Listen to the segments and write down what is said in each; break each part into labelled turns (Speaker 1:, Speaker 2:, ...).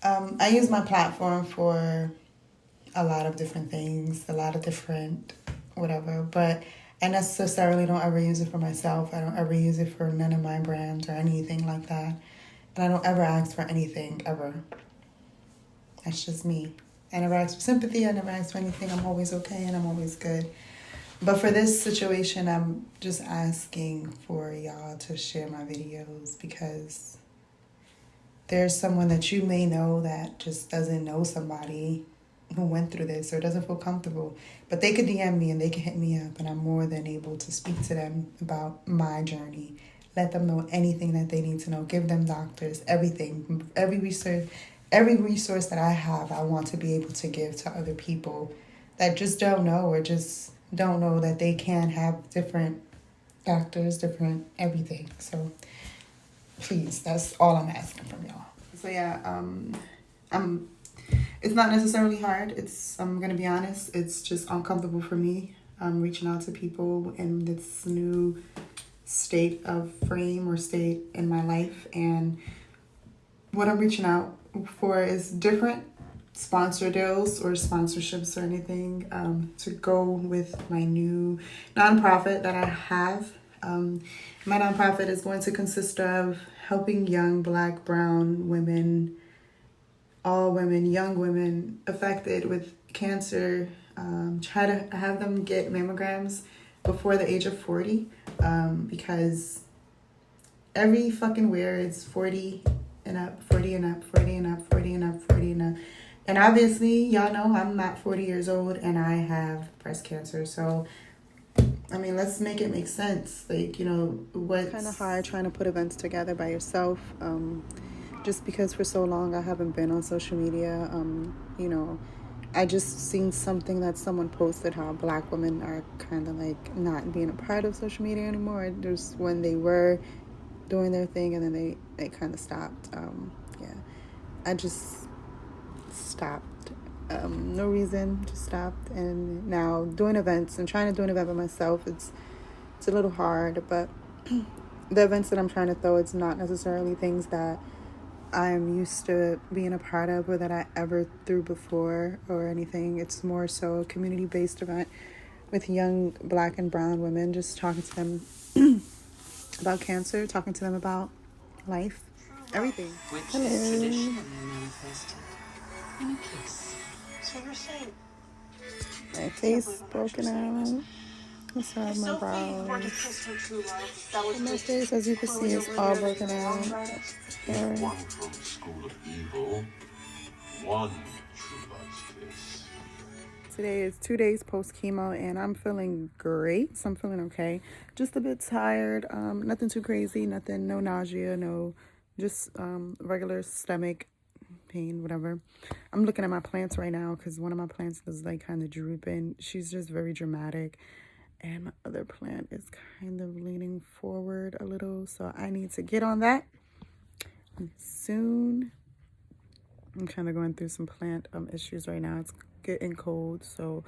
Speaker 1: I use my platform for a lot of different things, a lot of different whatever, but I necessarily don't ever use it for myself. I don't ever use it for none of my brands or anything like that. And I don't ever ask for anything, ever. That's just me. I never ask for sympathy. I never ask for anything. I'm always okay and I'm always good. But for this situation, I'm just asking for y'all to share my videos because there's someone that you may know that just doesn't know somebody who went through this or doesn't feel comfortable. But they could DM me and they can hit me up, and I'm more than able to speak to them about my journey. Let them know anything that they need to know. Give them doctors, everything, every resource that I have. I want to be able to give to other people that just don't know or just don't know that they can have different doctors, different everything. So please, that's all I'm asking from y'all. So yeah, I'm. It's not necessarily hard. I'm gonna be honest. It's just uncomfortable for me. I'm reaching out to people in this new state of frame or state in my life, and what I'm reaching out for is different sponsor deals or sponsorships or anything to go with my new nonprofit that I have. My nonprofit is going to consist of helping young Black, brown women, all women, young women affected with cancer, try to have them get mammograms before the age of 40 because every fucking where it's 40 and up, 40 and up, 40 and up, 40 and up, 40 and up. And obviously, y'all know I'm not 40 years old and I have breast cancer. So, I mean, let's make it make sense. Like, what's kind of hard trying to put events together by yourself. Just because for so long I haven't been on social media. I just seen something that someone posted how Black women are kind of like not being a part of social media anymore. There's when they were doing their thing and then they kind of stopped. I just stopped. No reason, just stopped. And now doing events and trying to do an event by myself, it's a little hard, but the events that I'm trying to throw, it's not necessarily things that I'm used to being a part of or that I ever threw before or anything. It's more so a community-based event with young Black and brown women, just talking to them about cancer, talking to them about life, everything.
Speaker 2: Which
Speaker 1: Hello.
Speaker 2: is traditionally manifested in a kiss. So you're saying
Speaker 1: my face broken out. Inside my brows. My face, as you can see, is all broken out.
Speaker 3: If one from the school of evil, one true love's kiss.
Speaker 1: Today is 2 days post chemo, and I'm feeling great. So I'm feeling okay. Just a bit tired. Nothing too crazy. Nothing. No nausea. No, just regular stomach pain, whatever. I'm looking at my plants right now because one of my plants is like kind of drooping. She's just very dramatic. And my other plant is kind of leaning forward a little. So I need to get on that soon. I'm kind of going through some plant issues right now. It's getting cold. So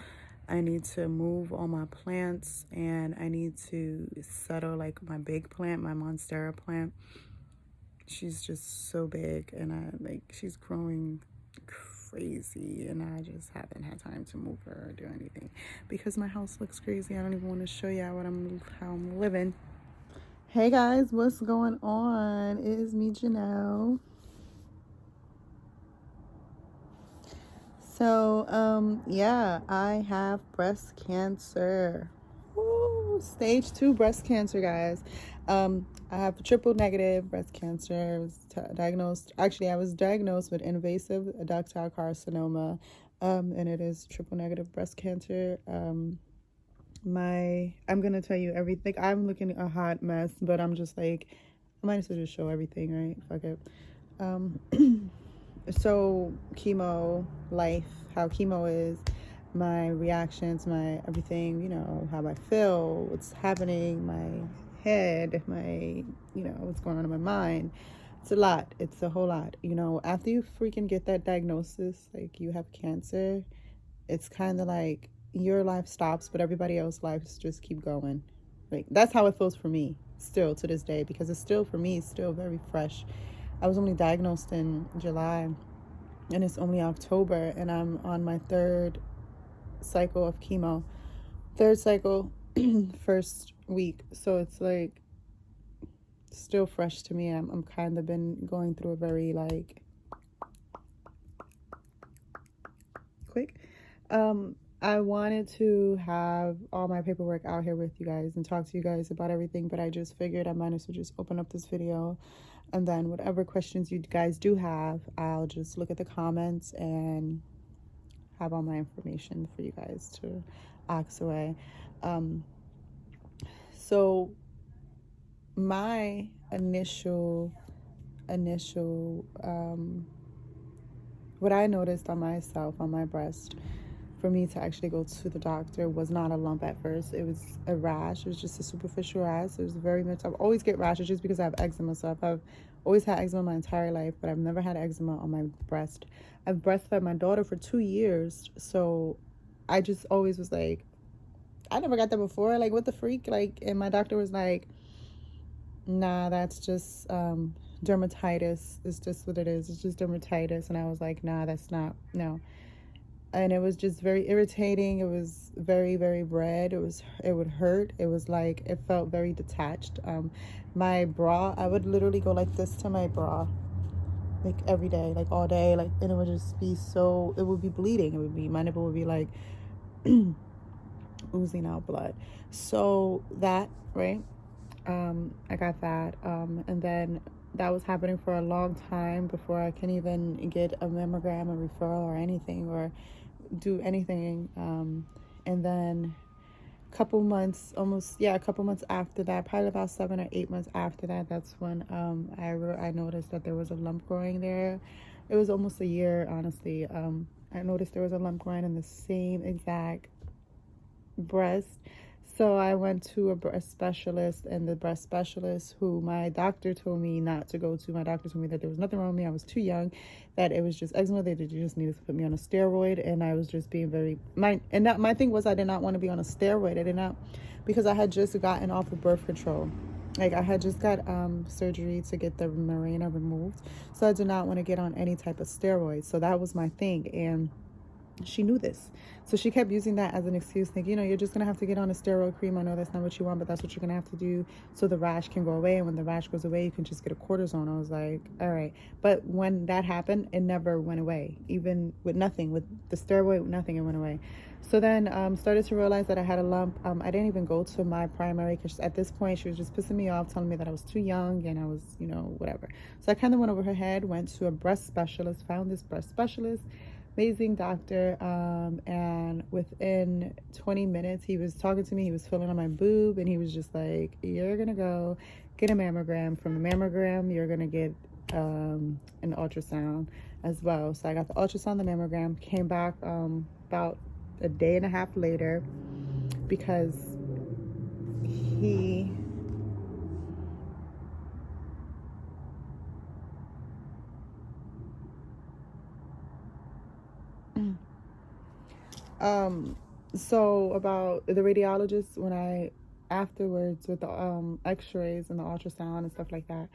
Speaker 1: I need to move all my plants. And I need to settle like my big plant, my Monstera plant. She's just so big. And she's growing crazy, and I just haven't had time to move her or do anything because my house looks crazy. I don't even want to show you how I'm living. Hey guys, what's going on? It is me, Janelle. So I have breast cancer. Woo, stage 2 breast cancer, guys. I have triple negative breast cancer. I was I was diagnosed with invasive ductal carcinoma, and it is triple negative breast cancer. I'm gonna tell you everything. I'm looking a hot mess, but I'm just like, I might as well just show everything, right? Fuck it. So chemo life, how chemo is, my reactions, my everything, how I feel, what's happening, my head, my, what's going on in my mind. It's a lot. It's a whole lot. After you freaking get that diagnosis, like you have cancer, it's kind of like your life stops, but everybody else's lives just keep going. Like that's how it feels for me still to this day, because it's still, for me, it's still very fresh. I was only diagnosed in July, and it's only October, and I'm on my third cycle of chemo. Third cycle, first week. So it's like still fresh to me. I'm kind of been going through a very like quick. I wanted to have all my paperwork out here with you guys and talk to you guys about everything, but I just figured I might as well just open up this video, and then whatever questions you guys do have, I'll just look at the comments and have all my information for you guys to ask away. So my initial what I noticed on myself, on my breast, for me to actually go to the doctor was not a lump at first. It was a rash. It was just a superficial rash. It was very much, I always get rashes just because I have eczema. So I've always had eczema my entire life, but I've never had eczema on my breast. I've breastfed my daughter for 2 years. So I just always was like, I never got that before. Like, what the freak? Like, and my doctor was like, nah, that's just dermatitis. It's just what it is. It's just dermatitis. And I was like, nah, that's not, no. And it was just very irritating. It was very, very red. It would hurt. It was like, it felt very detached. My bra, I would literally go like this to my bra, like every day, like all day, like, and it would just be so, it would be bleeding. It would be, my nipple would be like oozing out blood. So that, right? I got that. And then that was happening for a long time before I can even get a mammogram, a referral, or anything, or do anything. And then a couple months after that, probably about 7 or 8 months after that, that's when I noticed that there was a lump growing there. It was almost a year, honestly. I noticed there was a lump growing in the same exact breast. So I went to a breast specialist, and the breast specialist, who my doctor told me not to go to, my doctor told me that there was nothing wrong with me. I was too young, that it was just eczema. They just needed to put me on a steroid, and I was just being my thing was, I did not want to be on a steroid. I did not, because I had just gotten off of birth control. Like, I had just got surgery to get the Mirena removed, so I did not want to get on any type of steroid. So that was my thing, and she knew this. So she kept using that as an excuse, thinking, you're just gonna have to get on a steroid cream. I know that's not what you want, but that's what you're gonna have to do so the rash can go away. And when the rash goes away, you can just get a cortisone. I was like, all right. But when that happened, it never went away. Even with nothing, with the steroid, nothing, it went away. So then started to realize that I had a lump. I didn't even go to my primary, because at this point she was just pissing me off, telling me that I was too young and I was, whatever. So I kind of went over her head, went to a breast specialist, found this breast specialist, amazing doctor, and within 20 minutes he was talking to me. He was feeling on my boob, and he was just like, you're gonna go get a mammogram. From the mammogram, you're gonna get an ultrasound as well. So I got the ultrasound, the mammogram, came back about a day and a half later, because he so about the radiologist, when I afterwards, with the x-rays and the ultrasound and stuff like that,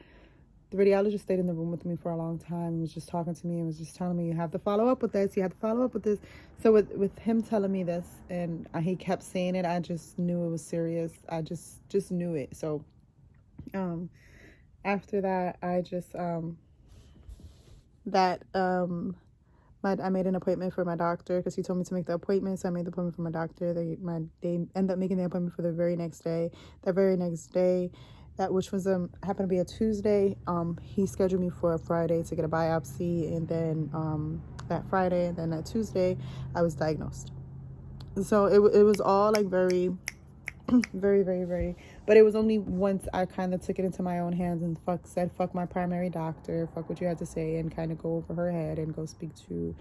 Speaker 1: the radiologist stayed in the room with me for a long time and was just talking to me and was just telling me, you have to follow up with this, you have to follow up with this. So with him telling me this, and he kept saying it, I just knew it was serious. I just knew it. So after that, I just I made an appointment for my doctor, because he told me to make the appointment. So I made the appointment for my doctor. They ended up making the appointment for the very next day. That very next day, which was happened to be a Tuesday, he scheduled me for a Friday to get a biopsy, and then that Friday, and then that Tuesday, I was diagnosed. So it was all like very very, very, very, but it was only once I kind of took it into my own hands and said fuck my primary doctor, fuck what you had to say, and kind of go over her head and go speak to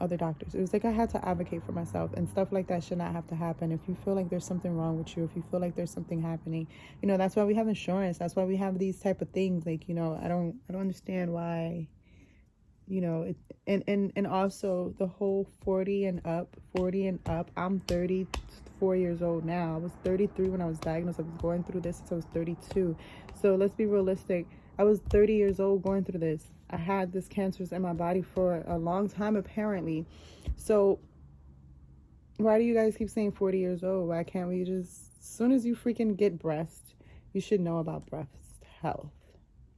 Speaker 1: other doctors. It was like I had to advocate for myself, and stuff like that should not have to happen. If you feel like there's something wrong with you, if you feel like there's something happening, that's why we have insurance. That's why we have these type of things. Like, I don't understand why, and also the whole 40 and up. I'm 34 years old now. I was 33 when I was diagnosed. I was going through this since I was 32. So let's be realistic. I was 30 years old going through this. I had this cancer in my body for a long time, apparently. So why do you guys keep saying 40 years old? Why can't we just, as soon as you freaking get breast, you should know about breast health,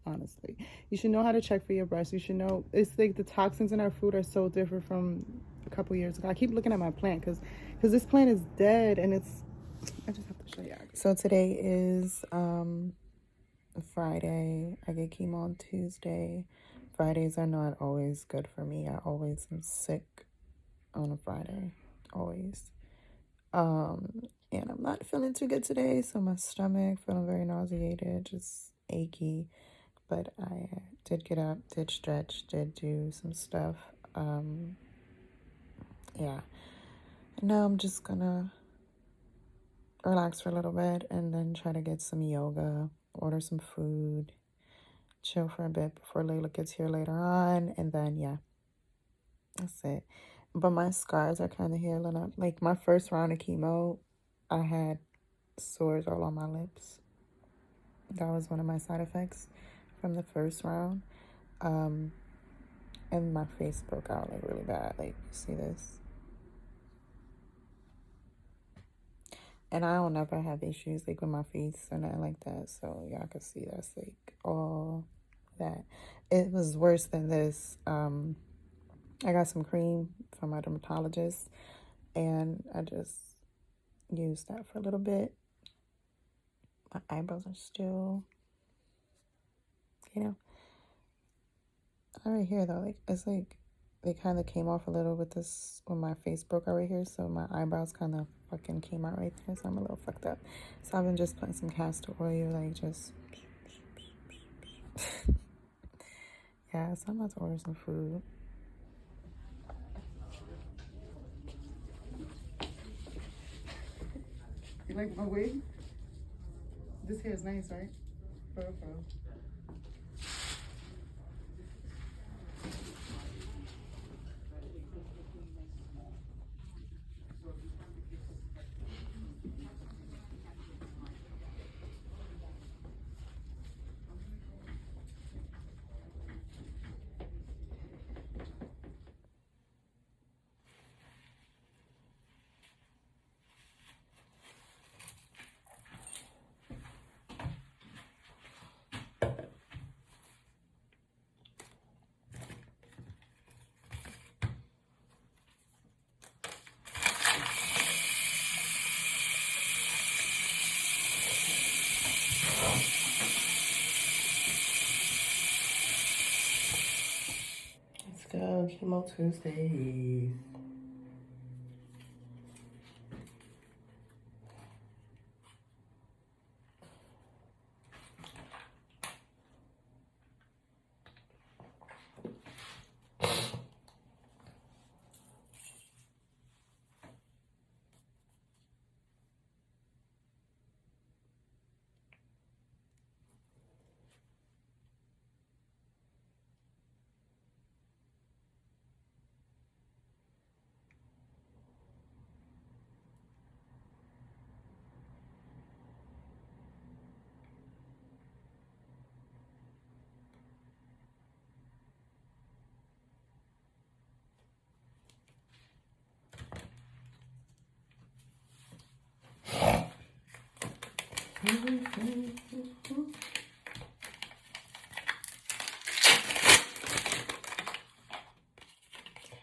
Speaker 1: honestly. You should know how to check for your breast. You should know, it's like the toxins in our food are so different from a couple years ago. I keep looking at my plant because this plant is dead, and it's, I just have to show you. So today is Friday. I get chemo on Tuesday. Fridays are not always good for me. I always am sick on a Friday, always. And I'm not feeling too good today, so my stomach feeling very nauseated, just achy. But I did get up, did stretch, did do some stuff. Yeah. And now I'm just gonna relax for a little bit and then try to get some yoga, order some food, chill for a bit before Layla gets here later on, and then yeah, that's it. But my scars are kind of healing up. Like my first round of chemo, I had sores all on my lips. That was one of my side effects from the first round. And my face broke out like really bad. Like, you see this? And I don't never have issues like with my face or nothing like that. So y'all can see that's like all that. It was worse than this. I got some cream from my dermatologist, and I just used that for a little bit. My eyebrows are still, you know, all right here though. Like it's like they kind of came off a little with this when my face broke out right here. So my eyebrows kind of fucking came out right there. So I'm a little fucked up. So I've been just putting some castor oil, like just yeah. So I'm about to order some food. You like my wig? This hair is nice, right? For real. Let's go, Chemo Tuesdays.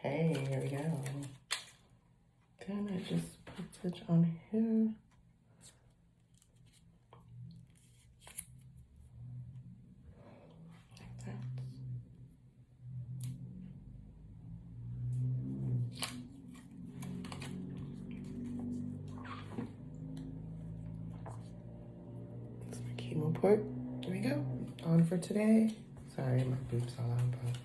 Speaker 1: Okay, here we go. Then I just put it on here. Like that. That's my chemo port. Here we go. On for today. Sorry, my boobs all out, but.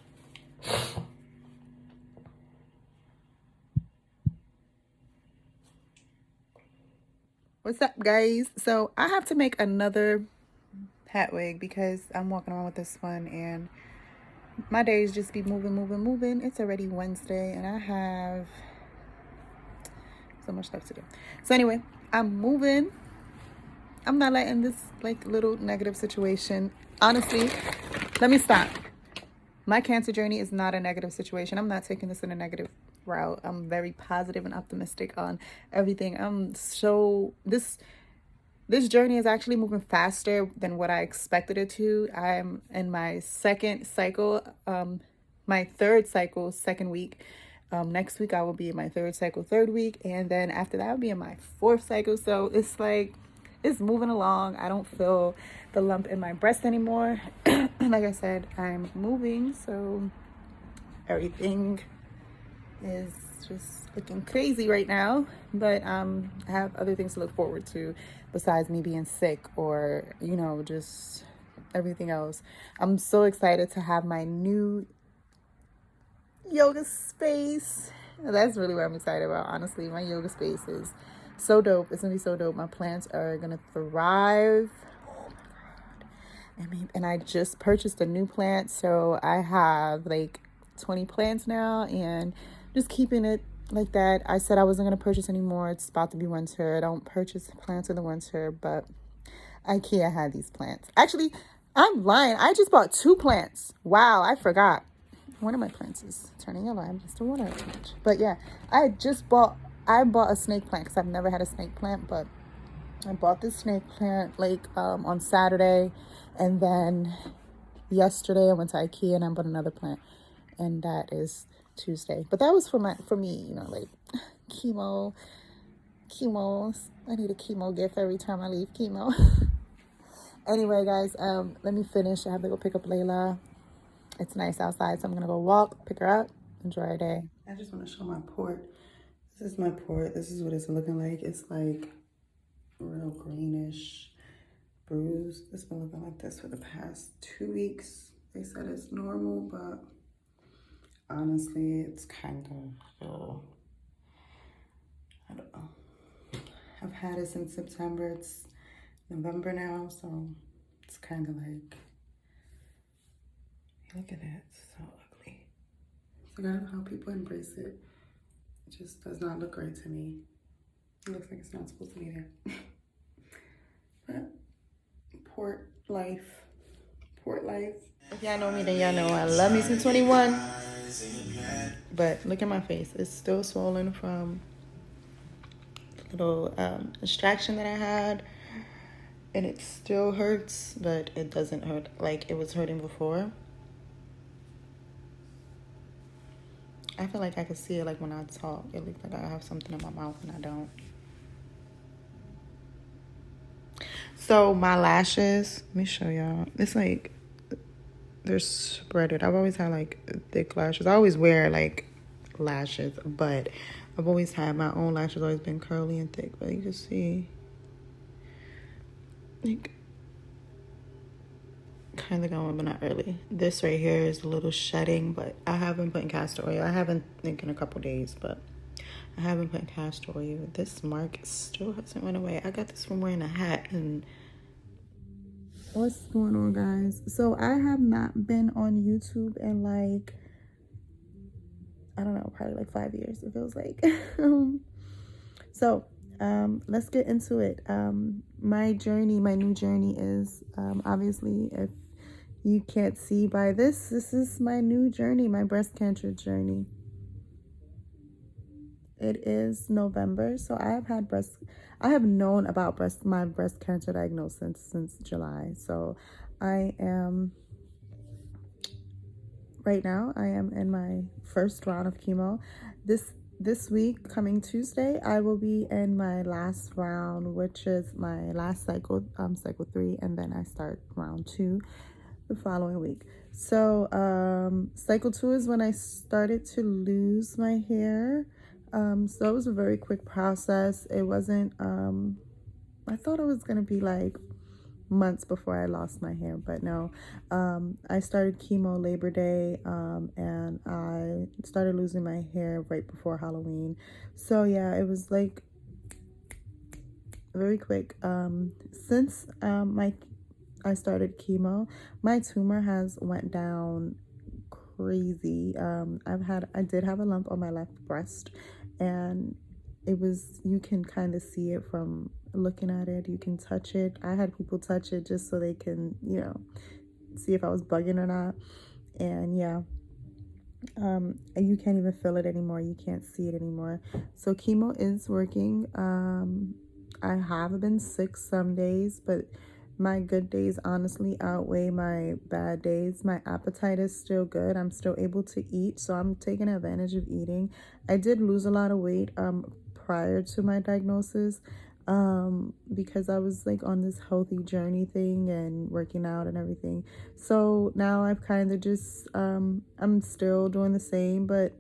Speaker 1: What's up, guys? So I have to make another hat wig because I'm walking around with this one and my days just be moving. It's already Wednesday and I have so much stuff to do. So anyway, I'm moving. I'm not letting this like little negative situation. Honestly, let me stop. My cancer journey is not a negative situation. I'm not taking this in a negative route. I'm very positive and optimistic on everything. This journey is actually moving faster than what I expected it to. I'm in my second cycle, my third cycle, second week. Next week I will be in my third cycle, third week, and then after that I'll be in my fourth cycle. So it's like it's moving along. I don't feel the lump in my breast anymore. Like I said, I'm moving, so everything is just looking crazy right now. But I have other things to look forward to besides me being sick or, you know, just everything else. I'm so excited to have my new yoga space. That's really what I'm excited about, honestly. My yoga space is so dope. It's gonna be so dope. My plants are gonna thrive. Oh my god. And I just purchased a new plant, so I have like 20 plants now, and just keeping it like that. I said I wasn't gonna purchase anymore. It's about to be winter. I don't purchase plants in the winter, but IKEA had these plants. Actually, I'm lying. I just bought 2 plants. Wow, I forgot. One of my plants is turning yellow. I'm just a water too much. But yeah, I bought a snake plant because I've never had a snake plant, but I bought this snake plant like on Saturday, and then yesterday I went to IKEA and I bought another plant, and that is Tuesday. But that was for me, you know, like chemo. I need a chemo gift every time I leave chemo. Anyway, guys, let me finish. I have to go pick up Layla. It's nice outside, so I'm gonna go walk, pick her up, enjoy our day. I just want to show my port. This is my port. This is what it's looking like. It's like real greenish, bruised. It's been looking like this for the past 2 weeks. They said it's normal, but honestly, it's kind of, I don't know. I've had it since September. It's November now, so it's kind of like, look at that, it's so ugly. So I don't know how people embrace it. It just does not look great to me. It looks like it's not supposed to be there. But port life. If y'all know me, then y'all know I love me since 21. But look at my face. It's still swollen from the little extraction that I had. And it still hurts, but it doesn't hurt like it was hurting before. I feel like I can see it like when I talk. It looks like I have something in my mouth and I don't. So my lashes, let me show y'all. It's like, they're spreaded. I've always had like thick lashes. I always wear like lashes, but I've always had my own lashes, always been curly and thick. But you can see, like, kind of going, but not really. This right here is a little shedding, but I have been putting castor oil. I haven't think in a couple days, but I haven't put castor oil. This mark still hasn't went away. I got this from wearing a hat. And what's going on, guys? So I have not been on YouTube in like, I don't know, probably like 5 years, it feels like. So let's get into it. My new journey is, obviously, if you can't see by this is my new journey, my breast cancer journey. It is November, so I have known about my breast cancer diagnosis since July. So right now I am in my first round of chemo. This week, coming Tuesday, I will be in my last round, which is my last cycle, cycle 3, and then I start round 2 the following week. So cycle 2 is when I started to lose my hair. So it was a very quick process. It wasn't, I thought it was gonna be like months before I lost my hair, but no. I started chemo Labor Day, and I started losing my hair right before Halloween. So yeah, it was like very quick. Since I started chemo, my tumor has went down crazy. I did have a lump on my left breast, and you can kind of see it from looking at it. You can touch it. I had people touch it just so they can, see if I was bugging or not. And yeah, you can't even feel it anymore. You can't see it anymore. So chemo is working. I have been sick some days, but my good days honestly outweigh my bad days. My appetite is still good. I'm still able to eat, so I'm taking advantage of eating. I did lose a lot of weight prior to my diagnosis, because I was like on this healthy journey thing and working out and everything. So now I've kind of just I'm still doing the same, but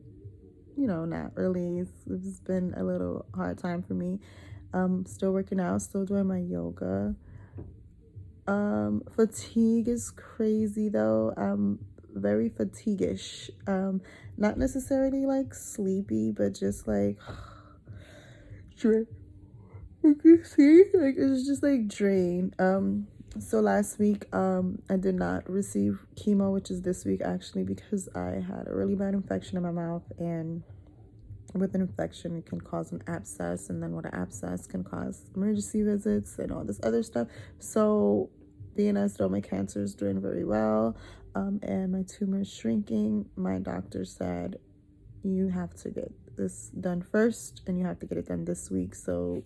Speaker 1: you know, not really. It's been a little hard time for me. Still working out, still doing my yoga. Fatigue is crazy though. I'm very fatiguish. Not necessarily like sleepy, but just like drained. You can see, like it's just like drained. So last week, I did not receive chemo, which is this week actually, because I had a really bad infection in my mouth, and with an infection it can cause an abscess, and then what an abscess can cause emergency visits and all this other stuff. So being as though my cancer is doing very well, and my tumor is shrinking, my doctor said you have to get this done first, and you have to get it done this week. So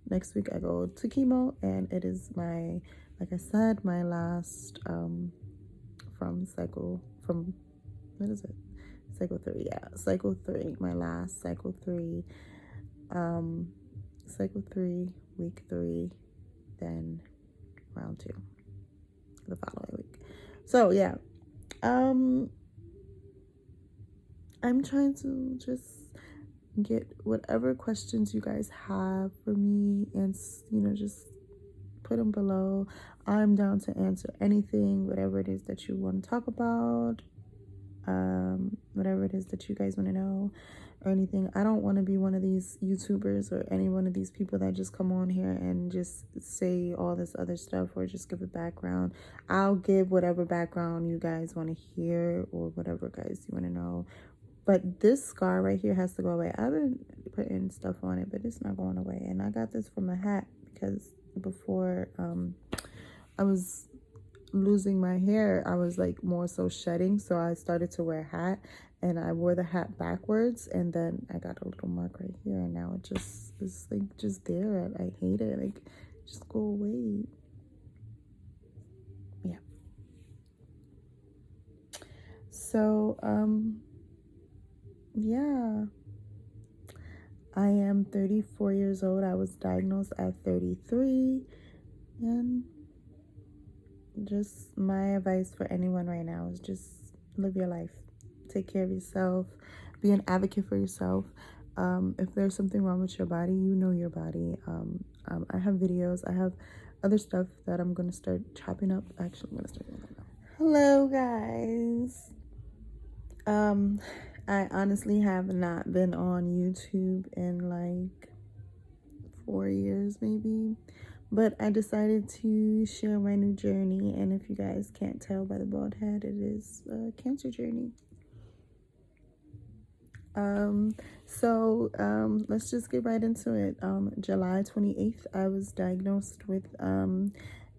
Speaker 1: next week I go to chemo, and it is my, like I said, my last from what is it, cycle 3, yeah, cycle 3, my last cycle 3, cycle 3, week 3, then round 2 the following week. So yeah, I'm trying to just get whatever questions you guys have for me, and you know, just put them below. I'm down to answer anything, whatever it is that you want to talk about, whatever it is that you guys want to know or anything. I don't want to be one of these YouTubers or any one of these people that just come on here and just say all this other stuff or just give a background. I'll give whatever background you guys want to hear or whatever guys you want to know. But this scar right here has to go away. I've been putting stuff on it, but it's not going away. And I got this from a hat because before I was losing my hair, I was like more so shedding. So I started to wear a hat, and I wore the hat backwards, and then I got a little mark right here, and now it just is like just there. I hate it. Like, just go away. Yeah. So yeah, I am 34 years old. I was diagnosed at 33, and just my advice for anyone right now is just live your life. Take care of yourself. Be an advocate for yourself. If there's something wrong with your body, you know your body. I have videos. I have other stuff that I'm going to start chopping up. Actually, I'm going to start doing that now. Hello, guys. I honestly have not been on YouTube in like 4 years maybe, but I decided to share my new journey, and if you guys can't tell by the bald head, it is a cancer journey. Let's just get right into it. July 28th, I was diagnosed with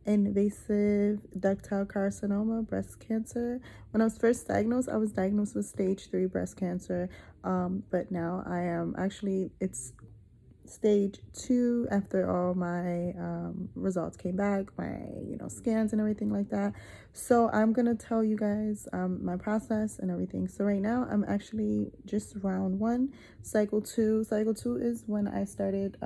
Speaker 1: invasive ductal carcinoma, breast cancer. When I was first diagnosed, I was diagnosed with stage 3 breast cancer, but now I am actually, it's stage 2 after all my results came back, my scans and everything like that. So I'm gonna tell you guys my process and everything. So right now I'm actually just round 1, cycle 2. Cycle 2 is when I started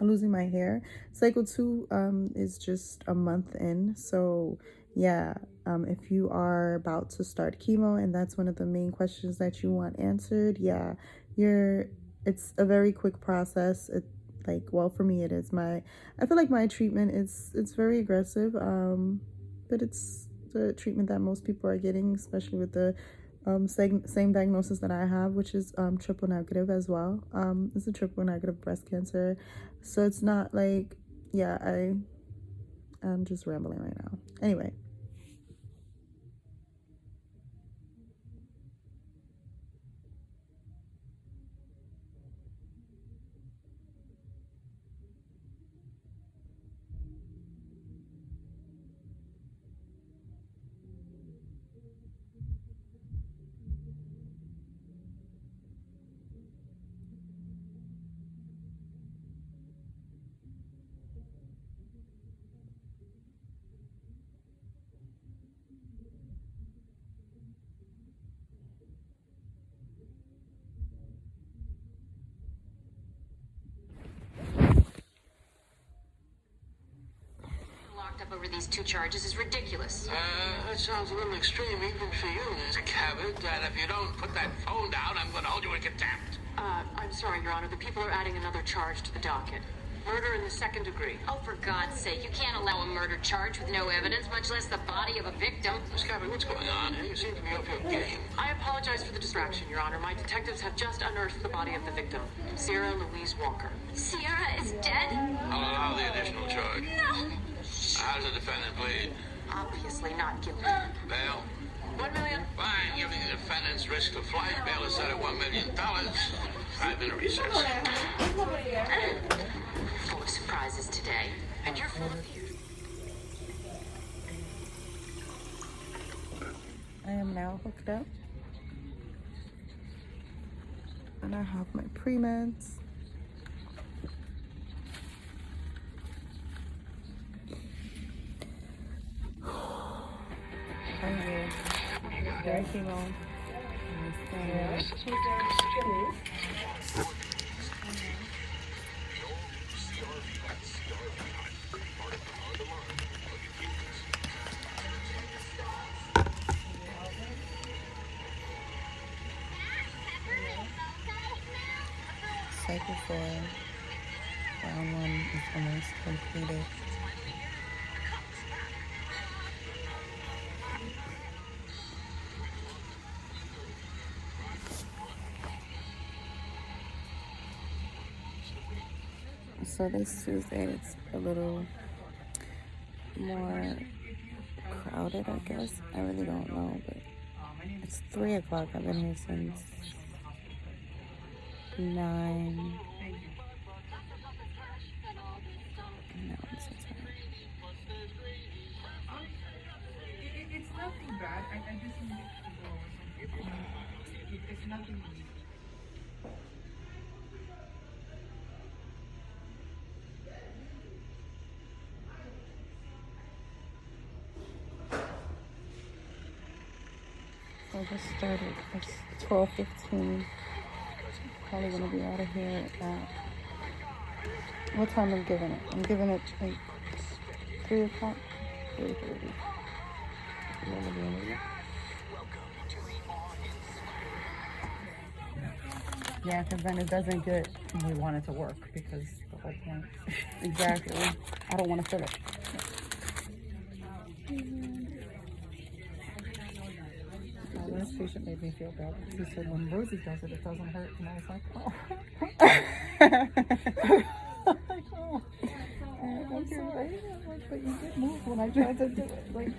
Speaker 1: losing my hair. Cycle 2 is just a month in. So yeah, if you are about to start chemo and that's one of the main questions that you want answered, yeah, it's a very quick process. Well, for me it is. I feel like my treatment it's very aggressive, but it's the treatment that most people are getting, especially with the same diagnosis that I have, which is triple negative as well. It's a triple negative breast cancer. So it's not like, yeah, I'm just rambling right now. Anyway,
Speaker 4: lockup over these 2 charges is ridiculous.
Speaker 5: That sounds a little extreme even for you, Mr. Cabot. And if you don't put that phone down, I'm going to hold you in contempt.
Speaker 2: I'm sorry, Your Honor. The people are adding another charge to the docket. Murder in the 2nd degree.
Speaker 4: Oh, for God's sake, you can't allow a murder charge with no evidence, much less the body of a victim.
Speaker 5: Miss Cabot, what's going on here? You seem to be off your game.
Speaker 2: I apologize for the distraction, Your Honor. My detectives have just unearthed the body of the victim, Sierra Louise Walker.
Speaker 4: Sierra is dead?
Speaker 5: I'll allow the additional charge.
Speaker 4: No!
Speaker 5: How does the defendant plead?
Speaker 2: Obviously not guilty.
Speaker 5: Bail?
Speaker 2: $1 million.
Speaker 5: Fine, giving the defendant's risk of flight. Bail is set at $1 million. 5-minute recess.
Speaker 4: Full of surprises today. And you're full of fear.
Speaker 1: I am now hooked up. And I have my pre-meds. Very chemo. Cycle 4, round 1 is almost completed. So this Tuesday it's a little more crowded, I guess. I really don't know, but it's 3 o'clock. I've been here since 9. No, I'm so tired.
Speaker 6: It's nothing bad. I just need to go or something. It's nothing.
Speaker 1: So I just started. It's 12:15. Probably gonna be out of here at what time I'm giving it? I'm giving it like 3 o'clock. 3:30. Yeah, because then it doesn't get.
Speaker 6: We want it to work because the whole point.
Speaker 1: Exactly. I don't want to feel it.
Speaker 6: My last patient made me feel bad. He said when Rosie does it, it doesn't hurt. And I was like, oh. Like, oh. I'm sorry. I'm like, but you did move when I tried to do it. Like,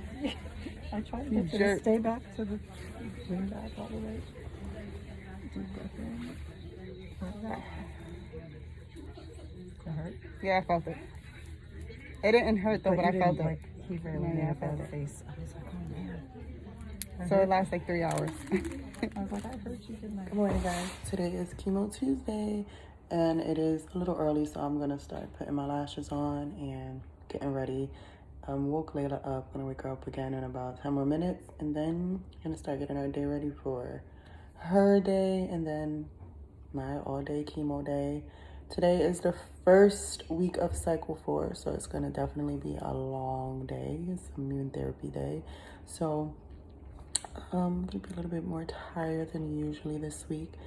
Speaker 6: I tried to get you to stay back to the lean back all the way. Deep breath in. It hurt?
Speaker 1: Yeah, I felt it. It didn't hurt though, but I felt it.
Speaker 6: Like, he really
Speaker 1: Yeah, I
Speaker 6: made
Speaker 1: felt
Speaker 6: that
Speaker 1: it.
Speaker 6: face. I was like, oh man.
Speaker 1: So it lasts like 3 hours.
Speaker 6: I was like, I heard you, didn't I?
Speaker 1: Good morning, guys. Today is Chemo Tuesday, and it is a little early, so I'm gonna start putting my lashes on and getting ready. Woke Layla up. Gonna wake her up again in about 10 more minutes, and then gonna start getting her day ready for her day, and then my all-day chemo day. Today is the first week of cycle 4, so it's gonna definitely be a long day. It's immune therapy day, so I'm gonna be a little bit more tired than usually this week.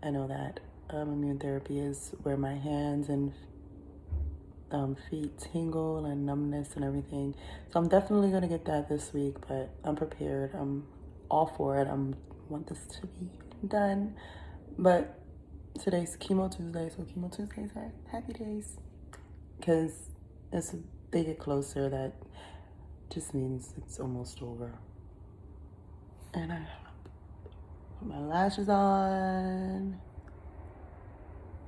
Speaker 1: I know that immune therapy is where my hands and feet tingle and numbness and everything. So I'm definitely gonna get that this week, but I'm prepared. I'm all for it. I want this to be done. But today's Chemo Tuesday, so Chemo Tuesdays are happy days. Because as they get closer, that just means it's almost over. And I put my lashes on.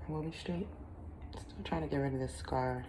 Speaker 1: I'm going straight. Still trying to get rid of this scar.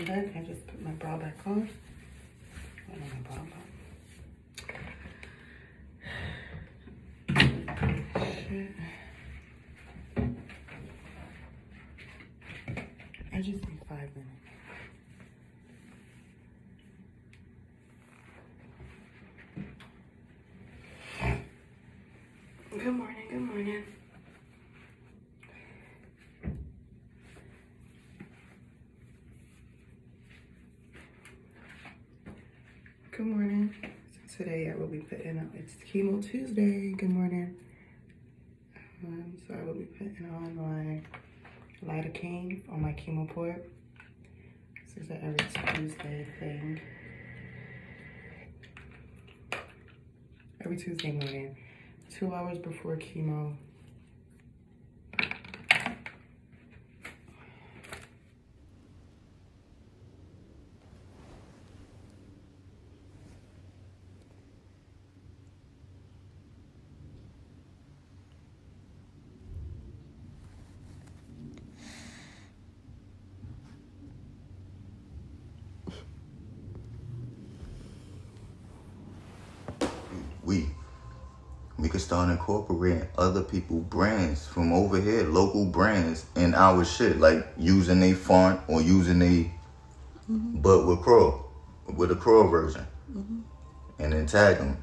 Speaker 1: in bed. I just put my bra back on. I don't know my bra on. Shit. I just need 5 minutes. Good morning, good morning. Good morning. So today I will be putting on, it's Chemo Tuesday. Good morning. So I will be putting on my lidocaine on my chemo port. This is an every Tuesday thing. Every Tuesday morning, 2 hours before chemo.
Speaker 7: We could start incorporating other people's brands from over here, local brands, in our shit, like using a font or using a, but with a Crow version, and then tag them.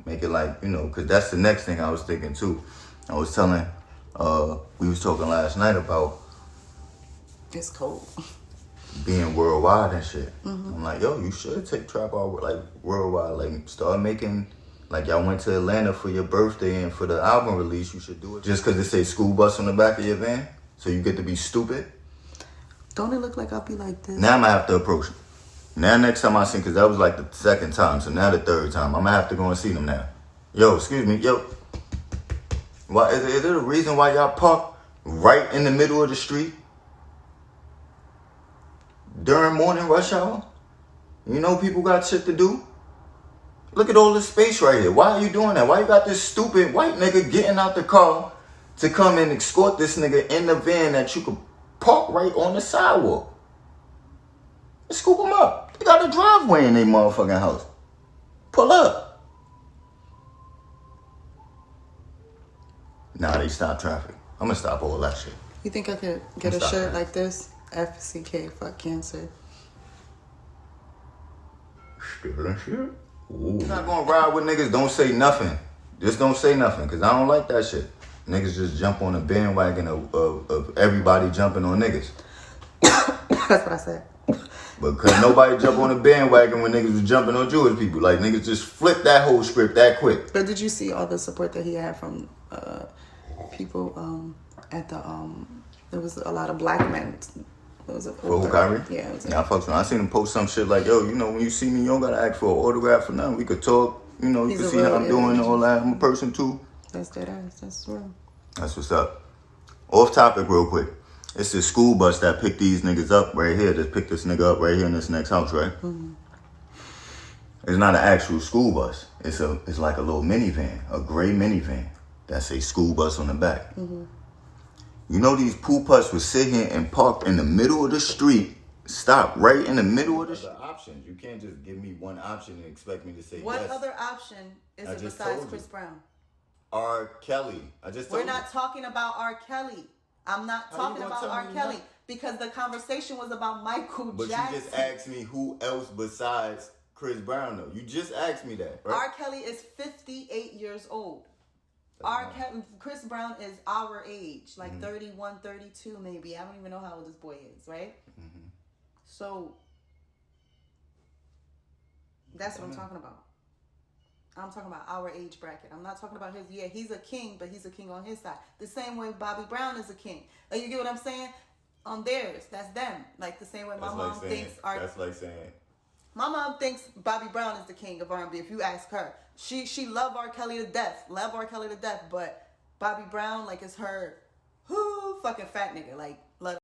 Speaker 7: Make it like, because that's the next thing I was thinking too. I was telling, we was talking last night about
Speaker 1: It's cold.
Speaker 7: being worldwide and shit. I'm like, yo, you should take trap out like worldwide, like start making. Like y'all went to Atlanta for your birthday and for the album release, you should do it. Just because it say school bus on the back of your van, so you get to be stupid.
Speaker 1: Don't it look like I'll be like this?
Speaker 7: Now I'm going to have to approach them. Now next time I see, because that was like the second time, so now the third time, I'm going to have to go and see them now. Yo, excuse me, yo. Why, is there a reason why y'all park right in the middle of the street during morning rush hour? You know people got shit to do. Look at all this space right here. Why are you doing that? Why you got this stupid white nigga getting out the car to come and escort this nigga in the van that you could park right on the sidewalk? Scoop him up. They got a driveway in their motherfucking house. Pull up. Nah, they stop traffic. I'm gonna stop all that shit.
Speaker 1: You think I could get a shirt like this? FCK, fuck cancer.
Speaker 7: Stealing shit? Ooh. You're not gonna ride with niggas, don't say nothing. Just don't say nothing, because I don't like that shit. Niggas just jump on the bandwagon of everybody jumping on niggas.
Speaker 1: That's what I said.
Speaker 7: But because nobody jump on the bandwagon when niggas was jumping on Jewish people. Like, niggas just flip that whole script that quick.
Speaker 1: But did you see all the support that he had from people at the, there was a lot of black men. It was
Speaker 7: For who, Kyrie?
Speaker 1: Yeah, it was.
Speaker 7: Yeah, I fucks with him. I seen him post some shit like, yo, when you see me, you don't gotta ask for an autograph or nothing. We could talk, you can see how I'm doing and all that. I'm a person too.
Speaker 1: That's dead ass. That's real.
Speaker 7: That's what's up. Off topic real quick. It's the school bus that picked these niggas up right here. That picked this nigga up right here in this next house, right? It's not an actual school bus. It's like a little minivan, a gray minivan that say school bus on the back. You know these poo-putts would sit here and park in the middle of the street, stop right in the middle of the street. Options. You can't just give me one option and expect me to say
Speaker 1: What
Speaker 7: yes.
Speaker 1: other option is it besides Chris Brown?
Speaker 7: R. Kelly. I just told
Speaker 1: We're not talking about R. Kelly. I'm not talking about R. Kelly because the conversation was about Michael Jackson.
Speaker 7: But you just asked me who else besides Chris Brown, though. You just asked me that, right?
Speaker 1: R. Kelly is 58 years old. Chris Brown is our age, like 31, 32 maybe. I don't even know how old this boy is, right? So that's what I'm talking about. I'm talking about our age bracket. I'm not talking about his. Yeah, he's a king, but he's a king on his side. The same way Bobby Brown is a king. Like, you get what I'm saying? On theirs, that's them. Like the same way my mom thinks.
Speaker 7: That's like saying.
Speaker 1: My mom thinks Bobby Brown is the king of R&B. If you ask her, she love R. Kelly to death, but Bobby Brown, like, is her fucking fat nigga. Like,